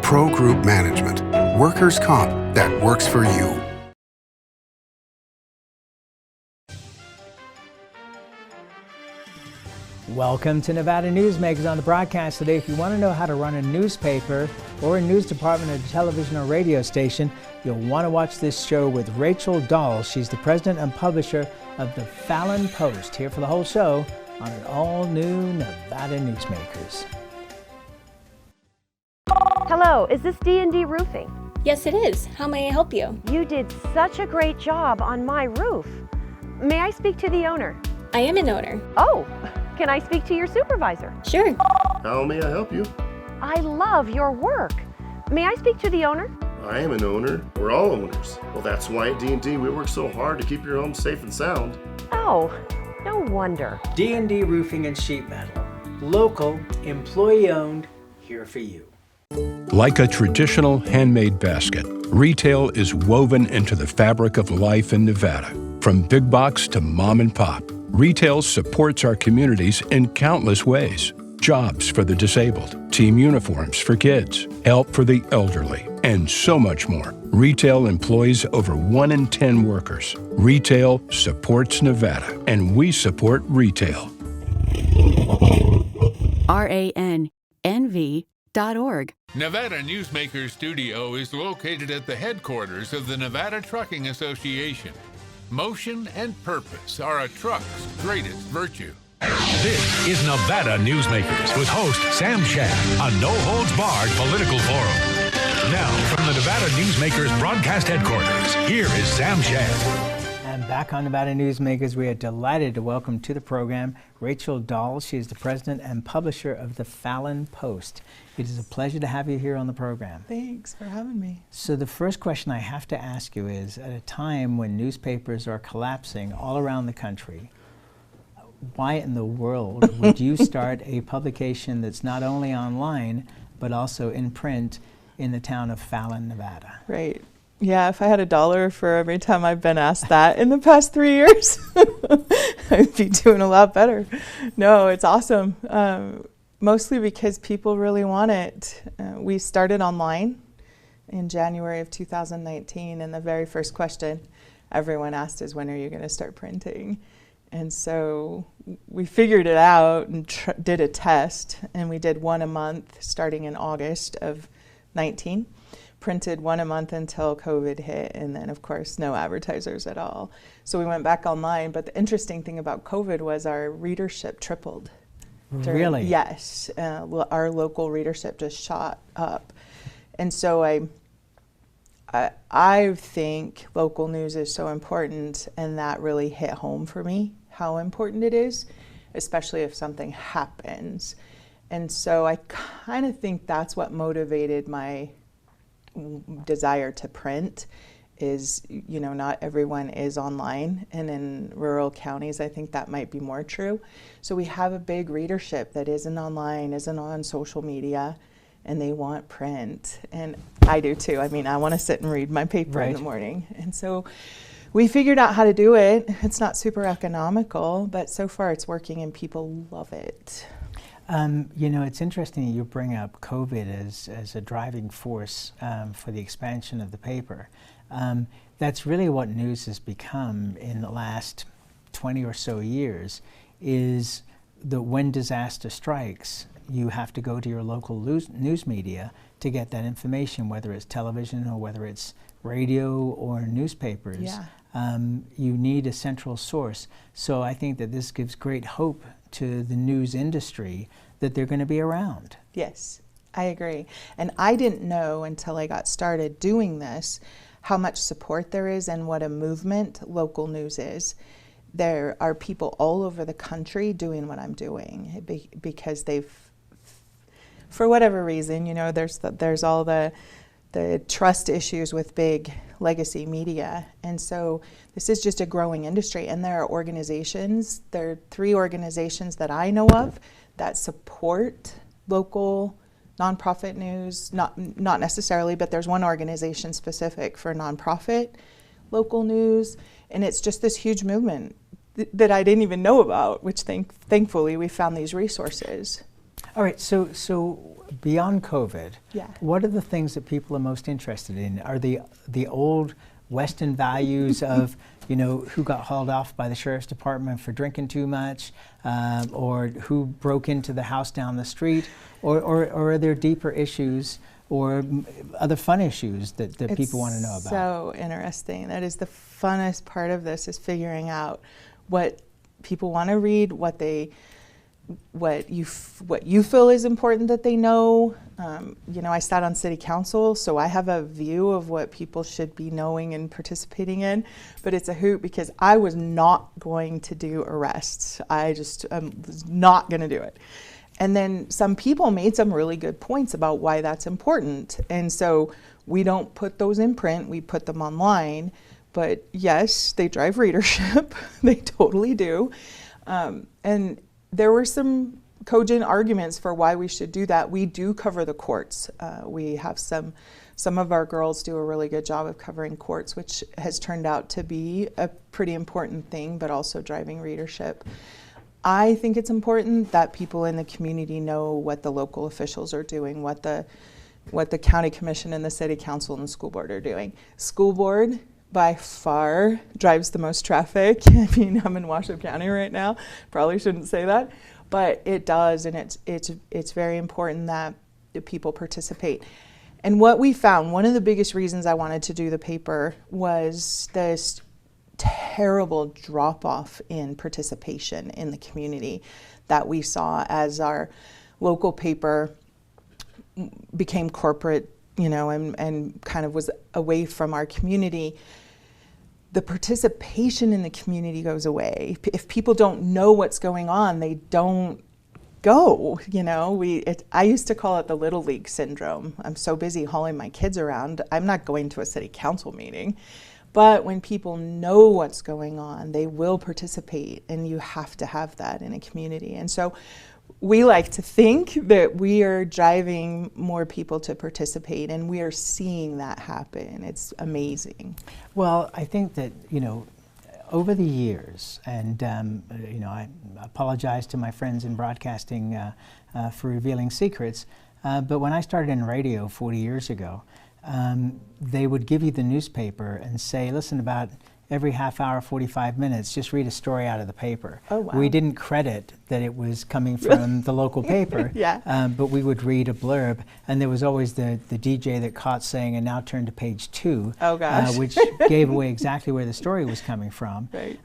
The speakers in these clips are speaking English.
Pro Group Management. Workers' comp that works for you. Welcome to Nevada Newsmakers on the broadcast today. If you want to know how to run a newspaper or a news department at a television or radio station, you'll want to watch this show with Rachel Dahl. She's the president and publisher of the Fallon Post, here for the whole show on an all-new Nevada Newsmakers. Hello, is this D&D Roofing? Yes, it is. How may I help you? You did such a great job on my roof. May I speak to the owner? I am an owner. Oh, can I speak to your supervisor? Sure. How may I help you? I love your work. May I speak to the owner? I am an owner. We're all owners. Well, that's why at D&D we work so hard to keep your home safe and sound. Oh, no wonder. D&D Roofing and Sheet Metal. Local, employee-owned, here for you. Like a traditional handmade basket, retail is woven into the fabric of life in Nevada. From big box to mom and pop, retail supports our communities in countless ways. Jobs for the disabled, team uniforms for kids, help for the elderly, and so much more. Retail employs over 1 in 10 workers. Retail supports Nevada, and we support retail. RANNV.org. Nevada Newsmakers Studio is located at the headquarters of the Nevada Trucking Association. Motion and purpose are a truck's greatest virtue. This is Nevada Newsmakers with host Sam Shad, a no-holds-barred political forum. Now, from the Nevada Newsmakers broadcast headquarters, here is Sam Shad. And back on Nevada Newsmakers, we are delighted to welcome to the program Rachel Dahl. She is the president and publisher of the Fallon Post. It is a pleasure to have you here on the program. Thanks for having me. So the first question I have to ask you is, at a time when newspapers are collapsing all around the country, why in the world would you start a publication that's not only online, but also in print in the town of Fallon, Nevada? Right. Yeah, if I had $1 for every time I've been asked that in the past 3 years, I'd be doing a lot better. No, it's awesome. Mostly because people really want it. We started online in January of 2019, and the very first question everyone asked is, when are you going to start printing? And so we figured it out and did a test, and we did one a month starting in August of 19. Printed one a month until COVID hit, and then of course no advertisers at all. So we went back online, but the interesting thing about COVID was our readership tripled. Really? Yes, our local readership just shot up. And so I think local news is so important, and that really hit home for me, how important it is, especially if something happens. And so I kind of think that's what motivated my desire to print is, you know, not everyone is online, and in rural counties I think that might be more true. So we have a big readership that isn't online, isn't on social media, and they want print, and I do too. I mean, I want to sit and read my paper in the morning, and so we figured out how to do it. It's not super economical, but so far it's working and people love it. You know, it's interesting you bring up COVID as a driving force for the expansion of the paper. That's really what news has become in the last 20 or so years, is that when disaster strikes, you have to go to your local news media to get that information, whether it's television or whether it's radio or newspapers. Yeah. You need a central source. So I think that this gives great hope to the news industry that they're going to be around. Yes, I agree. And I didn't know until I got started doing this how much support there is and what a movement local news is. There are people all over the country doing what I'm doing because they've, for whatever reason, you know, there's all the trust issues with big legacy media. And so this is just a growing industry, and there are organizations, there are 3 organizations that I know of that support local nonprofit news, not necessarily, but there's one organization specific for nonprofit local news, and it's just this huge movement that I didn't even know about, which thankfully we found these resources. All right, so beyond COVID, Yeah. what are the things that people are most interested in? Are the old Western values of, who got hauled off by the sheriff's department for drinking too much, or who broke into the house down the street, or are there deeper issues or other fun issues that people want to know about? So interesting. That is the funnest part of this, is figuring out what people want to read, what you feel is important that they know. I sat on city council, so I have a view of what people should be knowing and participating in, but it's a hoot because I was not going to do arrests. I just was not going to do it. And then some people made some really good points about why that's important. And so we don't put those in print, we put them online. But yes, they drive readership. They totally do. And there were some cogent arguments for why we should do that. We do cover the courts. We have some of our girls do a really good job of covering courts, which has turned out to be a pretty important thing, but also driving readership. I think it's important that people in the community know what the local officials are doing, what the county commission and the city council and the school board are doing. School board, by far, drives the most traffic. I mean, I'm in Washoe County right now. Probably shouldn't say that, but it does, and it's very important that the people participate. And what we found, one of the biggest reasons I wanted to do the paper was this terrible drop-off in participation in the community that we saw as our local paper became corporate, and kind of was away from our community. The participation in the community goes away. If people don't know what's going on, they don't go. I used to call it the Little League syndrome. I'm so busy hauling my kids around, I'm not going to a city council meeting. But when people know what's going on, they will participate, and you have to have that in a community. And so we like to think that we are driving more people to participate, and we are seeing that happen. It's amazing. Well, I think that, over the years, and I apologize to my friends in broadcasting for revealing secrets, but when I started in radio 40 years ago, they would give you the newspaper and say, listen, about every half hour, 45 minutes, just read a story out of the paper. Oh, wow. We didn't credit that it was coming from the local paper, Yeah. But we would read a blurb, and there was always the DJ that caught saying, and now turn to page 2, oh, gosh. Which gave away exactly where the story was coming from. Right.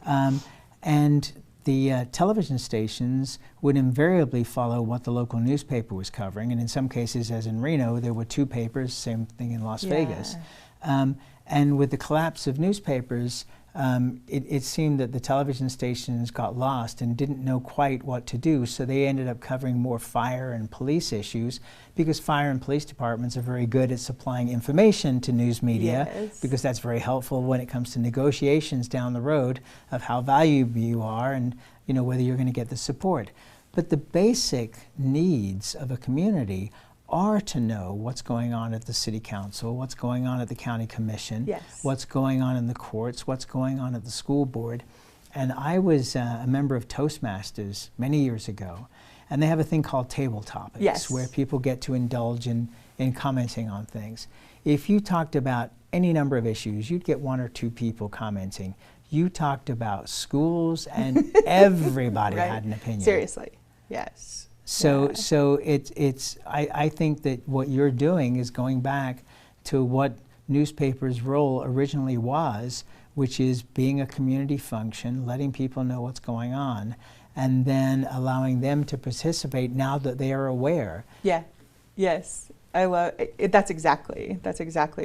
And the television stations would invariably follow what the local newspaper was covering, and in some cases, as in Reno, there were 2 papers, same thing in Las Vegas. And with the collapse of newspapers, it seemed that the television stations got lost and didn't know quite what to do, so they ended up covering more fire and police issues, because fire and police departments are very good at supplying information to news media, Yes. because that's very helpful when it comes to negotiations down the road of how valuable you are and whether you're going to get the support. But the basic needs of a community are to know what's going on at the city council, what's going on at the county commission, Yes. what's going on in the courts, what's going on at the school board. And I was a member of Toastmasters many years ago, and they have a thing called Table Topics, Yes. where people get to indulge in commenting on things. If you talked about any number of issues, you'd get 1 or 2 people commenting. You talked about schools, and everybody Right. had an opinion. Seriously, yes. So, Yeah. so I think that what you're doing is going back to what newspapers' role originally was, which is being a community function, letting people know what's going on, and then allowing them to participate now that they are aware. Yeah, yes. I love it. That's exactly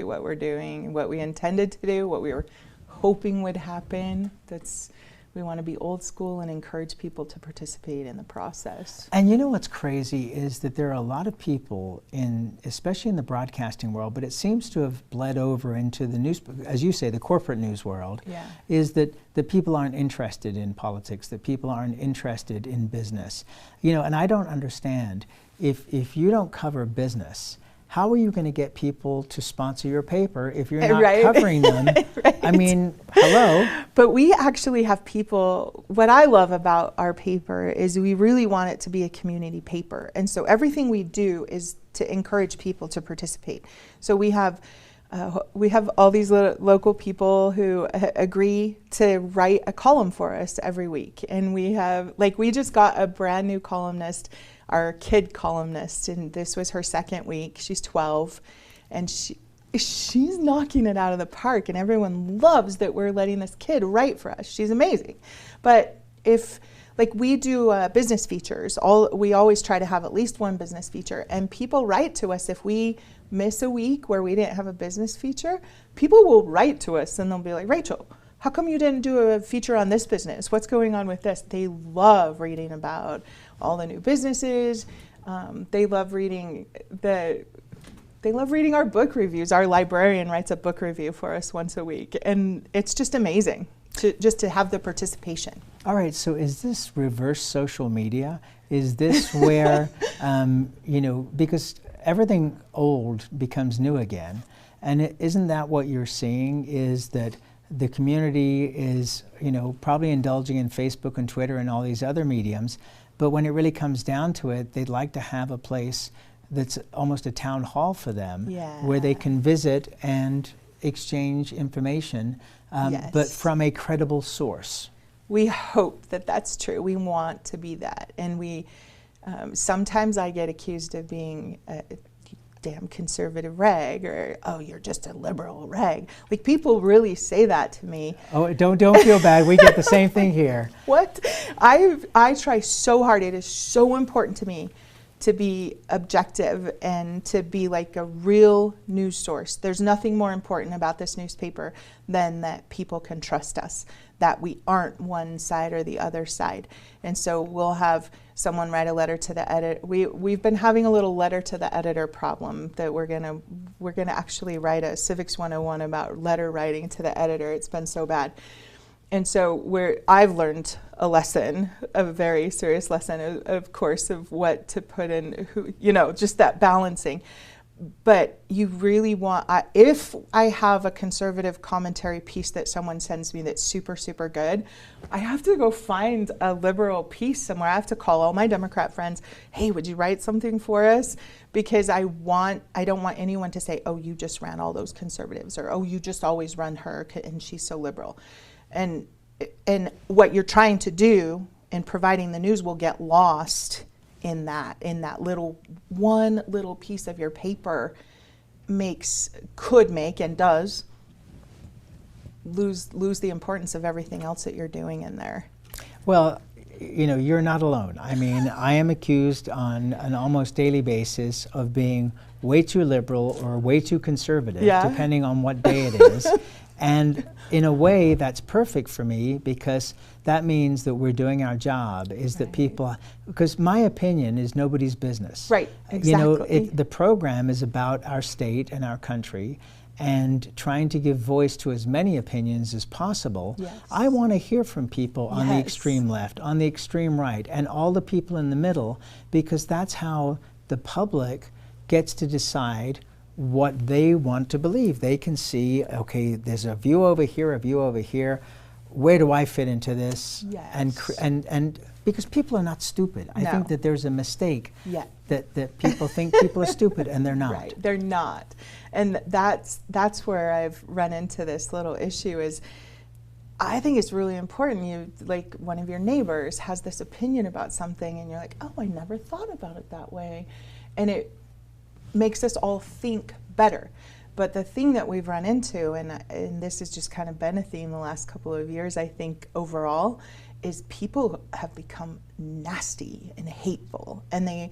what we're doing, what we intended to do, what we were hoping would happen. We want to be old school and encourage people to participate in the process. And you know what's crazy is that there are a lot of people, especially in the broadcasting world, but it seems to have bled over into the news, as you say, the corporate news world, Yeah. is that people aren't interested in politics, that people aren't interested in business. And I don't understand, if you don't cover business, how are you going to get people to sponsor your paper if you're not Right. covering them? Right. I mean, hello. But we actually have people, what I love about our paper is we really want it to be a community paper. And so everything we do is to encourage people to participate. So we have all these local people who agree to write a column for us every week. And we just got a brand new columnist, our kid columnist, and this was her second week. She's 12, and she's knocking it out of the park, and everyone loves that we're letting this kid write for us. She's amazing. But if, like, we do business features, we always try to have at least one business feature, and people write to us if we miss a week where we didn't have a business feature. People will write to us and they'll be like, Rachel, how come you didn't do a feature on this business? What's going on with this? They love reading about all the new businesses. They love reading our book reviews. Our librarian writes a book review for us once a week, and it's just amazing to have the participation. All right, so is this reverse social media? Is this where, because everything old becomes new again, and isn't that what you're seeing, is that the community is, probably indulging in Facebook and Twitter and all these other mediums, but when it really comes down to it, they'd like to have a place that's almost a town hall for them, where they can visit and exchange information, but from a credible source. We hope that that's true. We want to be that. And sometimes I get accused of being a damn conservative rag, or, oh, you're just a liberal rag. Like, people really say that to me. Oh, don't feel bad. We get the same thing here. What? I try so hard. It is so important to me to be objective and to be like a real news source. There's nothing more important about this newspaper than that people can trust us, that we aren't one side or the other side. And so we'll have someone write a letter to the editor. We've been having a little letter to the editor problem that we're gonna actually write a Civics 101 about letter writing to the editor. It's been so bad. And so I've learned a lesson, a very serious lesson, of course, of what to put in, just that balancing. But you really want, if I have a conservative commentary piece that someone sends me that's super, super good, I have to go find a liberal piece somewhere. I have to call all my Democrat friends, hey, would you write something for us? Because I don't want anyone to say, oh, you just ran all those conservatives, or, oh, you just always run her and she's so liberal. And what you're trying to do in providing the news will get lost in that one little piece of your paper could make and does lose the importance of everything else that you're doing in there. Well, you're not alone. I mean, I am accused on an almost daily basis of being way too liberal or way too conservative, depending on what day it is. And in a way, that's perfect for me, because that means that we're doing our job, is that people, because my opinion is nobody's business. Right, exactly. The program is about our state and our country, and trying to give voice to as many opinions as possible. Yes. I want to hear from people on the extreme left, on the extreme right, and all the people in the middle, because that's how the public gets to decide what they want to believe. They can see, okay, there's a view over here, a view over here. Where do I fit into this? Yes. And because people are not stupid. I think that there's a mistake that people think people are stupid, and they're not. Right, they're not. And that's where I've run into this little issue is, I think it's really important. Like, one of your neighbors has this opinion about something, and you're like, oh, I never thought about it that way. And it makes us all think better. But the thing that we've run into, and this has just kind of been a theme the last couple of years, I think, overall, is people have become nasty and hateful, and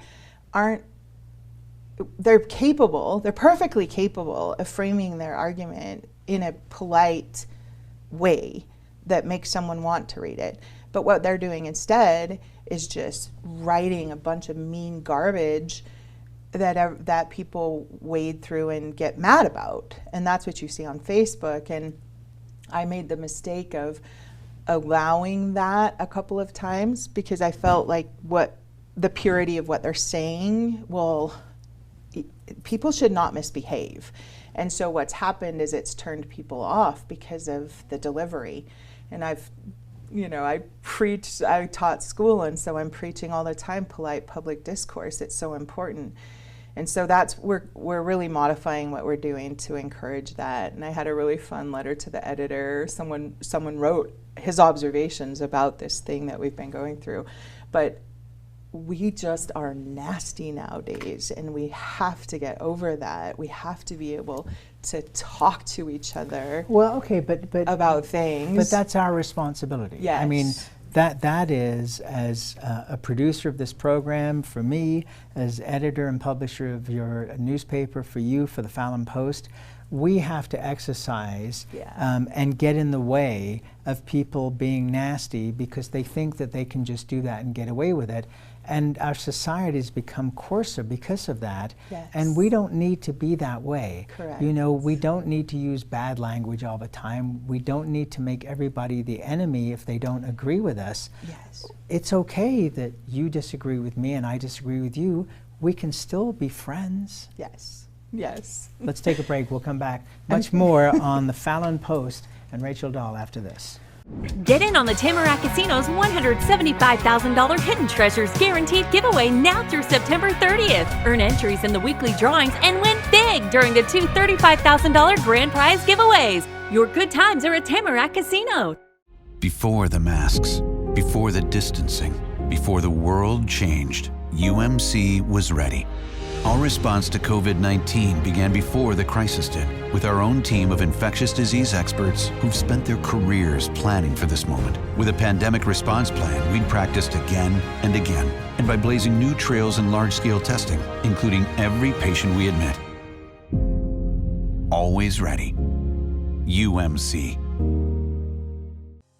they're perfectly capable of framing their argument in a polite way that makes someone want to read it. But what they're doing instead is just writing a bunch of mean garbage that people wade through and get mad about. And that's what you see on Facebook. And I made the mistake of allowing that a couple of times, because I felt like the purity of what they're saying will people should not misbehave. And so what's happened is it's turned people off because of the delivery. And I taught school, and so I'm preaching all the time polite public discourse. It's so important. And so we're really modifying what we're doing to encourage that. And I had a really fun letter to the editor. Someone wrote his observations about this thing that we've been going through. But we just are nasty nowadays, and we have to get over that. We have to be able to talk to each other. Well, okay, but about things. But that's our responsibility. Yes. I mean, that is, as a producer of this program, for me, as editor and publisher of your newspaper, for you, for the Fallon Post, we have to exercise and get in the way of people being nasty because they think that they can just do that and get away with it. And our society has become coarser because of that. Yes. And we don't need to be that way. Correct. You know, we don't need to use bad language all the time. We don't need to make everybody the enemy if they don't agree with us. Yes. It's okay that you disagree with me and I disagree with you. We can still be friends. Yes. Yes. Let's take a break. We'll come back much more on the Fallon Post and Rachel Dahl after this. Get in on the Tamarack Casino's $175,000 Hidden Treasures Guaranteed giveaway now through September 30th. Earn entries in the weekly drawings and win big during the two $35,000 grand prize giveaways. Your good times are at Tamarack Casino. Before the masks, before the distancing, before the world changed, UMC was ready. Our response to COVID-19 began before the crisis did, with our own team of infectious disease experts who've spent their careers planning for this moment. With a pandemic response plan, we'd practiced again and again, and by blazing new trails in large-scale testing, including every patient we admit. Always ready. UMC.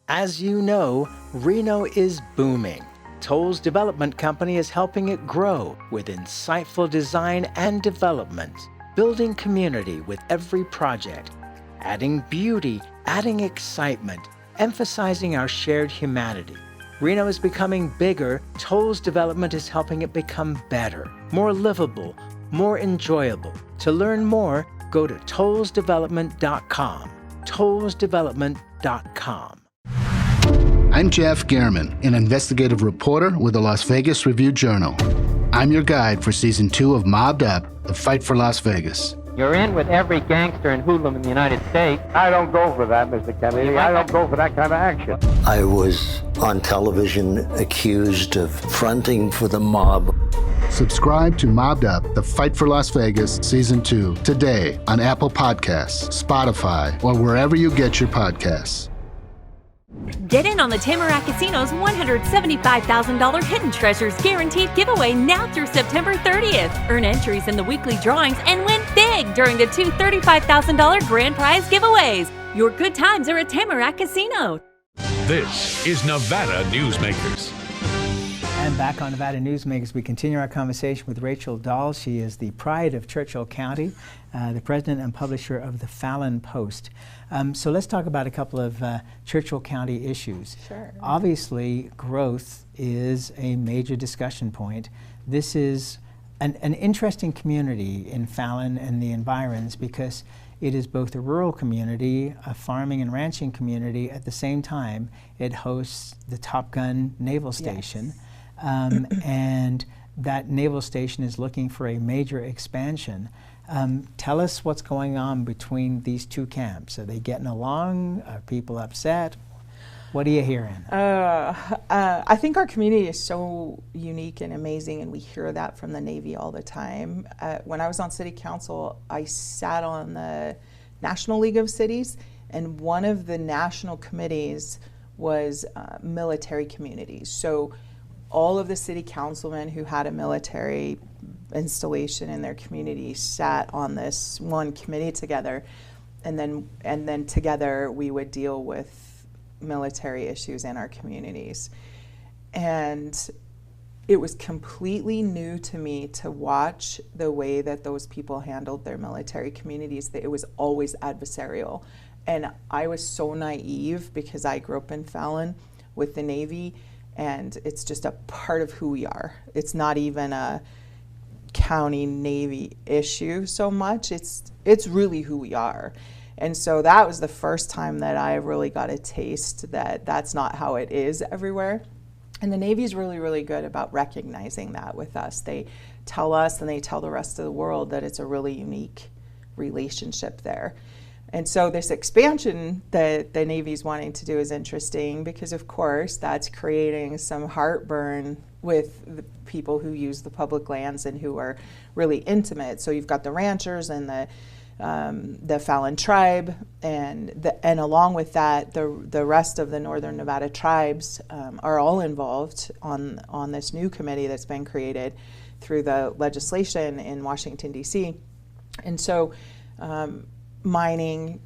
As you know, Reno is booming. Toll's development company is helping it grow with insightful design and development, building community with every project, adding beauty, adding excitement, emphasizing our shared humanity. Reno is becoming bigger. Toll's development is helping it become better, more livable, more enjoyable. To learn more, go to tollsdevelopment.com. tollsdevelopment.com. I'm Jeff Gehrman, an investigative reporter with the Las Vegas Review-Journal. I'm your guide for Season 2 of Mobbed Up, The Fight for Las Vegas. You're in with every gangster and hoodlum in the United States. I don't go for that, Mr. Kennedy. I don't go for that kind of action. I was on television accused of fronting for the mob. Subscribe to Mobbed Up, The Fight for Las Vegas, Season 2, today on Apple Podcasts, Spotify, or wherever you get your podcasts. Get in on the Tamarack Casino's $175,000 Hidden Treasures Guaranteed giveaway now through September 30th. Earn entries in the weekly drawings and win big during the two $35,000 grand prize giveaways. Your good times are at Tamarack Casino. This is Nevada Newsmakers. And back on Nevada Newsmakers, we continue our conversation with Rachel Dahl. She is the pride of Churchill County, the president and publisher of the Fallon Post. So let's talk about a couple of Churchill County issues. Sure. Obviously, growth is a major discussion point. This is an interesting community in Fallon and the environs because it is both a rural community, a farming and ranching community. At the same time, it hosts the Top Gun Naval Station. Yes. And that naval station is looking for a major expansion. Tell us what's going on between these two camps. Are they getting along? Are people upset? What are you hearing? I think our community is so unique and amazing, and we hear that from the Navy all the time. When I was on City Council, I sat on the National League of Cities, and one of the national committees was military communities. So all of the city councilmen who had a military installation in their community sat on this one committee together, and then together we would deal with military issues in our communities. And it was completely new to me to watch the way that those people handled their military communities, that it was always adversarial. And I was so naive because I grew up in Fallon with the Navy, and it's just a part of who we are. It's not even a county Navy issue so much. It's really who we are. And so that was the first time that I really got a taste that that's not how it is everywhere. And the Navy's really, really good about recognizing that with us. They tell us and they tell the rest of the world that it's a really unique relationship there. And so this expansion that the Navy's wanting to do is interesting because, of course, that's creating some heartburn with the people who use the public lands and who are really intimate. So you've got the ranchers and the Fallon tribe, and along with that, the rest of the Northern Nevada tribes are all involved on this new committee that's been created through the legislation in Washington, D.C. And so mining,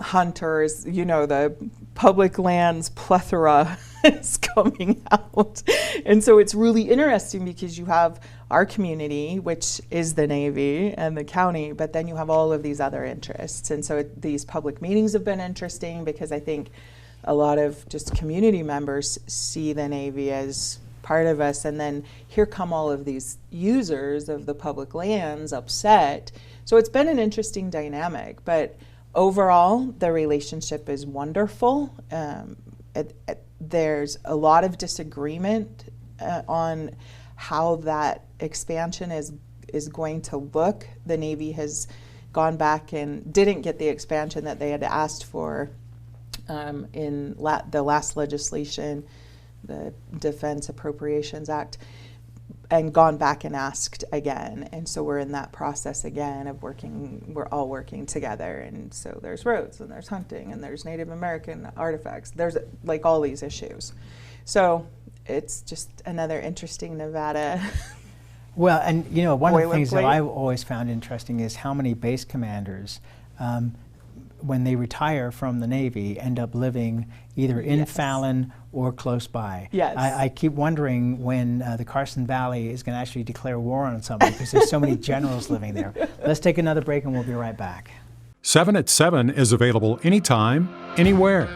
hunters, the public lands plethora is coming out. And so it's really interesting because you have our community, which is the Navy and the county, but then you have all of these other interests. And so these public meetings have been interesting because I think a lot of just community members see the Navy as part of us, and then here come all of these users of the public lands upset. So it's been an interesting dynamic, but overall the relationship is wonderful. There's a lot of disagreement on how that expansion is going to look. The Navy has gone back and didn't get the expansion that they had asked for in the last legislation, the Defense Appropriations Act, and gone back and asked again. And so we're in that process again of we're all working together. And so there's roads and there's hunting and there's Native American artifacts. There's like all these issues. So it's just another interesting Nevada. Well, and one of the things that I've always found interesting is how many base commanders, when they retire from the Navy, end up living either in Fallon or close by. Yes. I keep wondering when the Carson Valley is going to actually declare war on somebody because there's so many generals living there. Let's take another break and we'll be right back. 7 at 7 is available anytime, anywhere.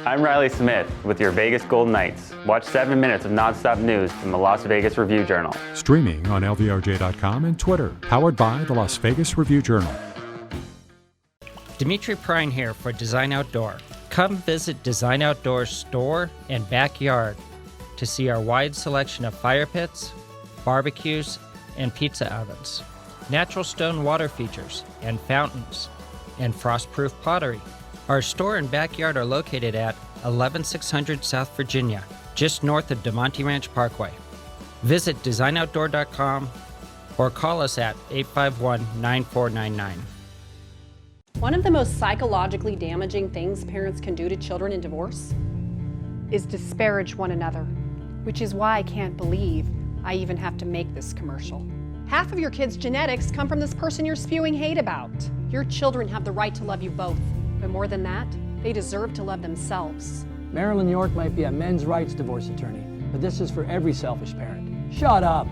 I'm Riley Smith with your Vegas Golden Knights. Watch 7 minutes of nonstop news from the Las Vegas Review-Journal. Streaming on LVRJ.com and Twitter. Powered by the Las Vegas Review-Journal. Dimitri Prine here for Design Outdoor. Come visit Design Outdoor's store and backyard to see our wide selection of fire pits, barbecues, and pizza ovens, natural stone water features and fountains, and frost-proof pottery. Our store and backyard are located at 11600 South Virginia, just north of DeMonte Ranch Parkway. Visit designoutdoor.com or call us at 851-9499. One of the most psychologically damaging things parents can do to children in divorce is disparage one another, which is why I can't believe I even have to make this commercial. Half of your kids' genetics come from this person you're spewing hate about. Your children have the right to love you both, but more than that, they deserve to love themselves. Marilyn York might be a men's rights divorce attorney, but this is for every selfish parent. Shut up!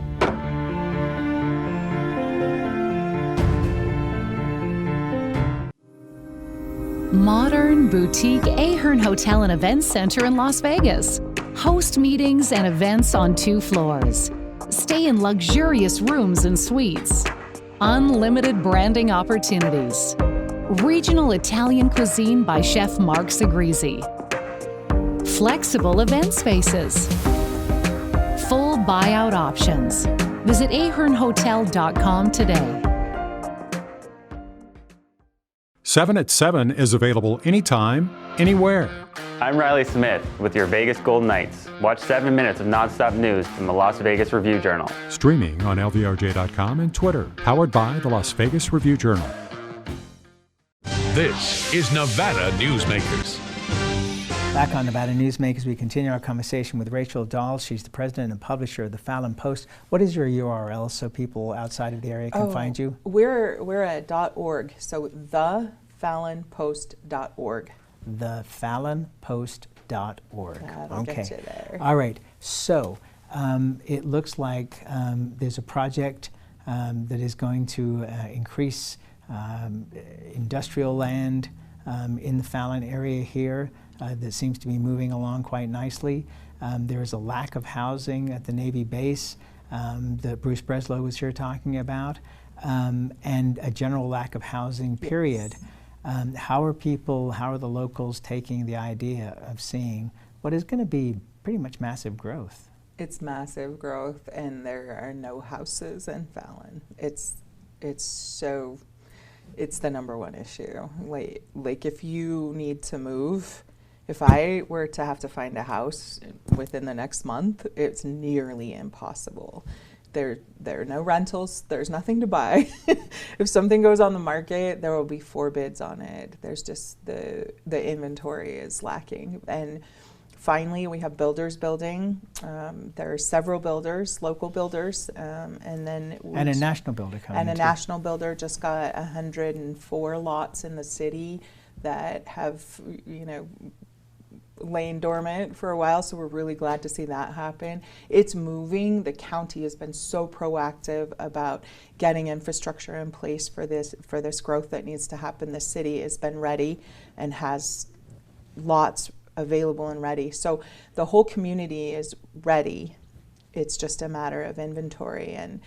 Modern boutique Ahern Hotel and Events Center in Las Vegas. Host meetings and events on 2 floors. Stay in luxurious rooms and suites. Unlimited branding opportunities. Regional Italian cuisine by Chef Mark Segrisi. Flexible event spaces. Full buyout options. Visit ahernhotel.com today. 7 at 7 is available anytime, anywhere. I'm Riley Smith with your Vegas Golden Knights. Watch 7 minutes of nonstop news from the Las Vegas Review-Journal. Streaming on LVRJ.com and Twitter. Powered by the Las Vegas Review-Journal. This is Nevada Newsmakers. Back on Nevada Newsmakers, we continue our conversation with Rachel Dahl. She's the president and publisher of the Fallon Post. What is your URL so people outside of the area can find you? We're at .org, so thefallonpost.org. Thefallonpost.org. That'll get you there. All right. So it looks like there's a project that is going to increase industrial land in the Fallon area here that seems to be moving along quite nicely. There is a lack of housing at the Navy base. that Bruce Breslow was here talking about, and a general lack of housing, period. Yes. How are the locals taking the idea of seeing what is going to be pretty much massive growth? It's massive growth, and there are no houses in Fallon. It's the number one issue. Like if you need to move, if I were to have to find a house within the next month, it's nearly impossible. There are no rentals. There's nothing to buy. If something goes on the market, there will be 4 bids on it. There's just the inventory is lacking. And finally, we have builders building. There are several builders, local builders, and then and a national builder coming. And a national builder just got 104 lots in the city that have, lain dormant for a while, so we're really glad to see that happen. It's moving. The county has been so proactive about getting infrastructure in place for this growth that needs to happen. The city has been ready and has lots available and ready. So the whole community is ready. It's just a matter of inventory and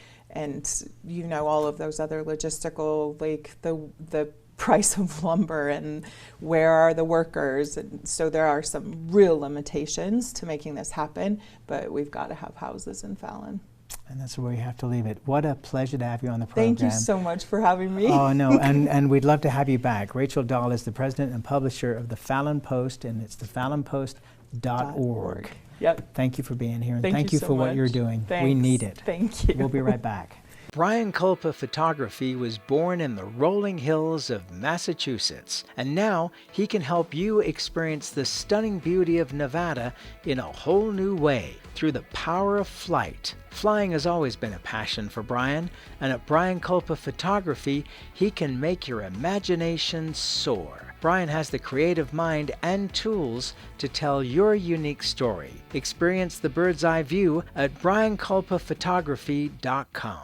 all of those other logistical, like the price of lumber and where are the workers. And so there are some real limitations to making this happen, but we've got to have houses in Fallon. And that's where we have to leave it. What a pleasure to have you on the program. Thank you so much for having me. Oh, no, and we'd love to have you back. Rachel Dahl is the president and publisher of the Fallon Post, and it's thefallonpost.org. Yep. Thank you for being here, and thank you for so what much. you're doing. Thanks. We need it. Thank you. We'll be right back. Brian Kulpa Photography was born in the rolling hills of Massachusetts, and now he can help you experience the stunning beauty of Nevada in a whole new way through the power of flight. Flying has always been a passion for Brian, and at Brian Kulpa Photography, he can make your imagination soar. Brian has the creative mind and tools to tell your unique story. Experience the bird's eye view at briankulpaphotography.com.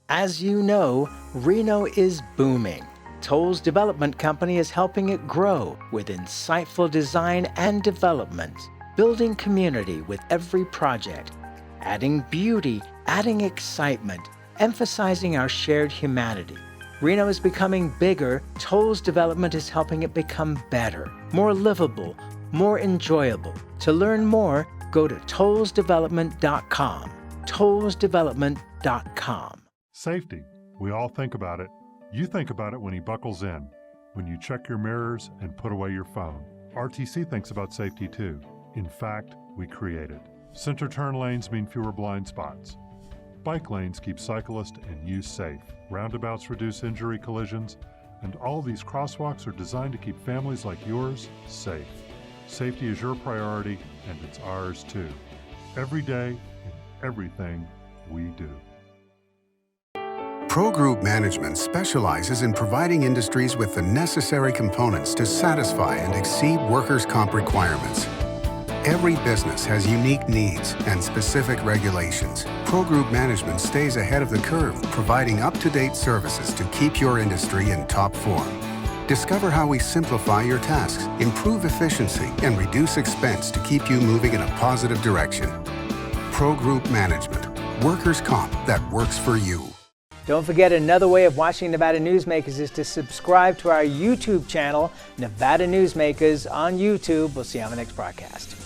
As you know, Reno is booming. Toll's Development Company is helping it grow with insightful design and development, building community with every project, adding beauty, adding excitement, emphasizing our shared humanity. Reno is becoming bigger. Toll's Development is helping it become better, more livable, more enjoyable. To learn more, go to tollsdevelopment.com. tollsdevelopment.com. Safety. We all think about it. You think about it when he buckles in, when you check your mirrors and put away your phone. RTC thinks about safety too. In fact, we create it. Center turn lanes mean fewer blind spots. Bike lanes keep cyclists and you safe. Roundabouts reduce injury collisions, and all these crosswalks are designed to keep families like yours safe. Safety is your priority, and it's ours too. Every day, in everything we do. Pro Group Management specializes in providing industries with the necessary components to satisfy and exceed workers' comp requirements. Every business has unique needs and specific regulations. Pro Group Management stays ahead of the curve, providing up-to-date services to keep your industry in top form. Discover how we simplify your tasks, improve efficiency, and reduce expense to keep you moving in a positive direction. Pro Group Management. Workers' comp that works for you. Don't forget, another way of watching Nevada Newsmakers is to subscribe to our YouTube channel, Nevada Newsmakers on YouTube. We'll see you on the next broadcast.